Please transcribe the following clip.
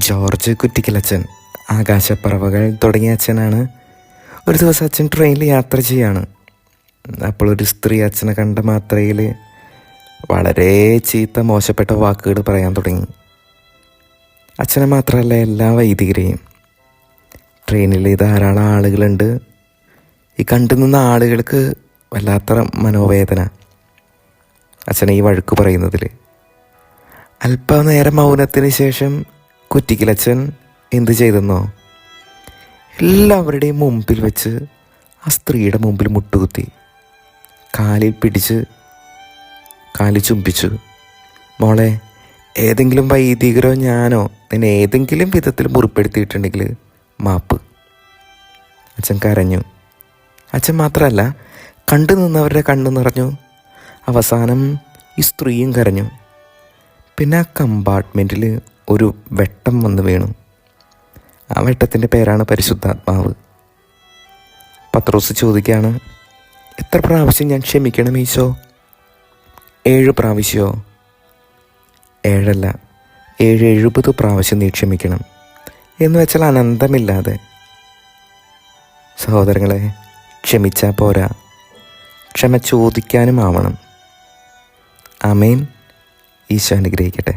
George കുറ്റിക്കലച്ചൻ ആകാശപ്പറവകൾ തുടങ്ങിയ അച്ഛനാണ്. ഒരു ദിവസം അച്ഛൻ ട്രെയിനിൽ യാത്ര ചെയ്യാണ്. അപ്പോൾ ഒരു സ്ത്രീ അച്ഛനെ കണ്ട മാത്രയിൽ വളരെ ചീത്ത മോശപ്പെട്ട വാക്കുകൾ പറയാൻ തുടങ്ങി. അച്ഛനെ മാത്രമല്ല, എല്ലാ വൈദികരെയും. ട്രെയിനിൽ ധാരാളം ആളുകളുണ്ട്. ഈ കണ്ടു നിന്ന ആളുകൾക്ക് വല്ലാത്ത മനോവേദന അച്ഛനെ ഈ വഴക്ക് പറയുന്നതിൽ. അല്പനേരം മൗനത്തിന് ശേഷം കുറ്റിക്കലച്ചൻ എന്ത് ചെയ്തെന്നോ, എല്ലാവരുടെയും മുമ്പിൽ വെച്ച് ആ സ്ത്രീയുടെ മുമ്പിൽ മുട്ടുകുത്തി, കാലിൽ പിടിച്ച് കാലിൽ ചുംബിച്ചു. മോളെ, ഏതെങ്കിലും വൈദികരോ ഞാനോ നിന്നെ ഏതെങ്കിലും വിധത്തിൽ മുറിപ്പെടുത്തിയിട്ടുണ്ടെങ്കിൽ മാപ്പ്. അച്ഛൻ കരഞ്ഞു. അച്ഛൻ മാത്രമല്ല, കണ്ടു നിന്നവരുടെ കണ്ണു നിറഞ്ഞു. അവസാനം ഈ സ്ത്രീയും കരഞ്ഞു. പിന്നെ ആ കമ്പാർട്ട്മെൻറ്റിൽ ഒരു വെട്ടം വന്ന് വീണു. ആ വെട്ടത്തിൻ്റെ പേരാണ് പരിശുദ്ധാത്മാവ്. പത്രോസ് ചോദിക്കുകയാണ്, എത്ര പ്രാവശ്യം ഞാൻ ക്ഷമിക്കണം ഈശോ? 7 പ്രാവശ്യമോ? 7 അല്ല, 70 പ്രാവശ്യം നീ ക്ഷമിക്കണം എന്ന് വെച്ചാൽ അനന്തമില്ലാതെ. സഹോദരങ്ങളെ, ക്ഷമിച്ചാൽ പോരാ, ക്ഷമ ചോദിക്കാനും ആവണം. ആമേൻ. ഈശോ അനുഗ്രഹിക്കട്ടെ.